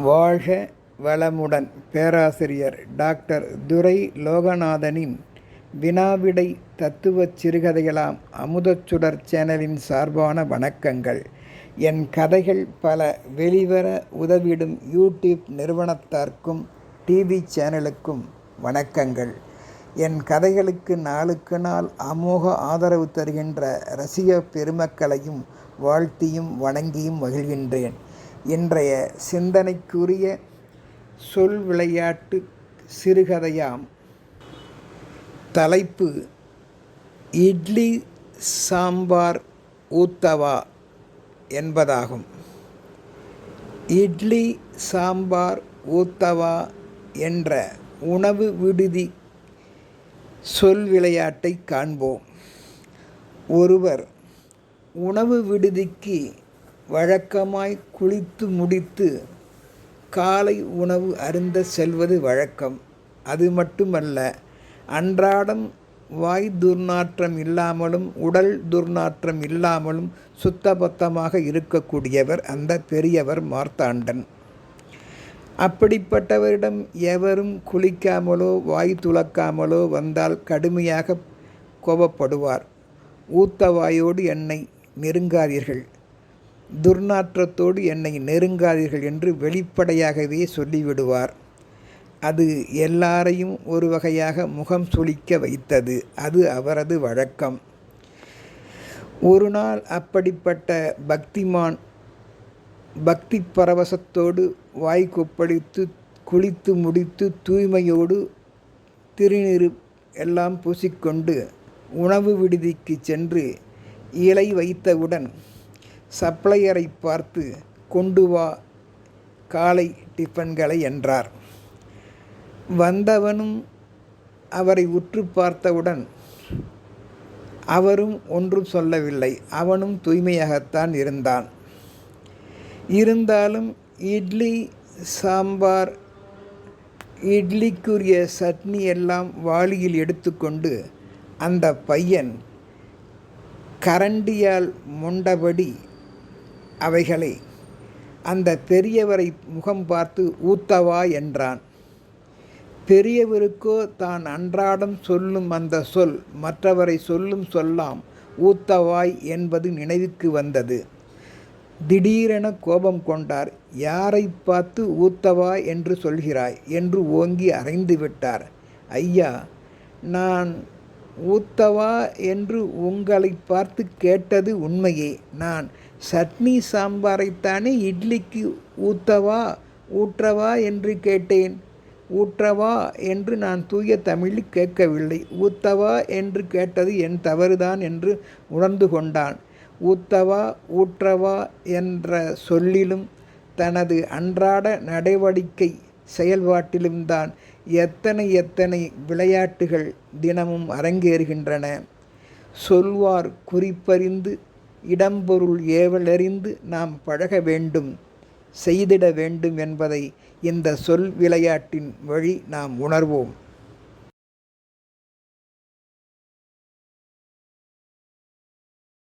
வாழ்க வளமுடன்! பேராசிரியர் டாக்டர் துரை லோகநாதனின் வினாவிடை தத்துவச் சிறுகதைகளாம் அமுதச்சுடர் சேனலின் சார்பான வணக்கங்கள். என் கதைகள் பல வெளிவர உதவிடும் யூடியூப் நிறுவனத்தார்க்கும் டிவி சேனலுக்கும் வணக்கங்கள். என் கதைகளுக்கு நாளுக்கு நாள் அமோக ஆதரவு தருகின்ற ரசிக பெருமக்களையும் வாழ்த்தியும் வணங்கியும் மகிழ்கின்றேன். இன்றைய சிந்தனைக்குரிய சொல் விளையாட்டு சிறுகதையாம். தலைப்பு இட்லி சாம்பார் ஊத்தவா என்பதாகும். இட்லி சாம்பார் ஊத்தவா என்ற உணவு விடுதி சொல் விளையாட்டை காண்போம். ஒருவர் உணவு விடுதிக்கு வழக்கமாய் குளித்து முடித்து காலை உணவு அருந்த செல்வது வழக்கம். அது மட்டுமல்ல, அன்றாடம் வாய் துர்நாற்றம் இல்லாமலும் உடல் துர்நாற்றம் இல்லாமலும் சுத்தபத்தமாக இருக்கக்கூடியவர் அந்த பெரியவர் மார்த்தாண்டன். அப்படிப்பட்டவரிடம் எவரும் குளிக்காமலோ வாய் துலக்காமலோ வந்தால் கடுமையாக கோபப்படுவார். ஊத்தவாயோடு என்னை நெருங்காதீர்கள், துர்நாற்றத்தோடு என்னை நெருங்காதீர்கள் என்று வெளிப்படையாகவே சொல்லிவிடுவார். அது எல்லாரையும் ஒரு வகையாக முகம் சுளிக்க வைத்தது. அது அவரது வழக்கம். ஒரு நாள் அப்படிப்பட்ட பக்திமான் பக்தி பரவசத்தோடு வாய் கொப்பளித்து குளித்து முடித்து தூய்மையோடு திருநீறு எல்லாம் பூசிக்கொண்டு உணவு விடுதிக்கு சென்று இலை வைத்தவுடன் சப்ளையரை பார்த்து, கொண்டு வா காலை டிஃபன்களை என்றார். வந்தவனும் அவரை உற்று பார்த்தவுடன் அவரும் ஒன்றும் சொல்லவில்லை. அவனும் தூய்மையாகத்தான் இருந்தான். இருந்தாலும் இட்லி சாம்பார், இட்லிக்குரிய சட்னி எல்லாம் வாளியில் எடுத்துக்கொண்டு அந்த பையன் கரண்டியால் மொண்டபடி அவைகளை அந்த பெரியவரை முகம் பார்த்து ஊத்தவா என்றான். பெரியவருக்கோ தான் அன்றாடம் சொல்லும் அந்த சொல் மற்றவரை சொல்லும் சொல்லாம் ஊத்தவாய் என்பது நினைவுக்கு வந்தது. திடீரென கோபம் கொண்டார். யாரை பார்த்து ஊத்தவா என்று சொல்கிறாய் என்று ஓங்கி அறைந்து விட்டார். ஐயா, நான் ஊத்தவா என்று உங்களை பார்த்து கேட்டது உண்மையே. நான் சட்னி சாம்பாரைத்தானே இட்லிக்கு ஊற்றவா என்று கேட்டேன். ஊற்றவா என்று நான் தூய தமிழில் கேட்கவில்லை. ஊத்தவா என்று கேட்டது என் தவறுதான் என்று உணர்ந்து கொண்டான். ஊத்தவா ஊற்றவா என்ற சொல்லிலும் தனது அன்றாட நடவடிக்கை செயல்பாட்டிலும் தான் எத்தனை விளையாட்டுகள் தினமும் அரங்கேறுகின்றன. சொல்வார் குறிப்பறிந்து இடம்பொருள் ஏவலறிந்து நாம் பழக வேண்டும், செய்திட வேண்டும் என்பதை இந்த சொல் விளையாட்டின் வழி நாம் உணர்வோம்.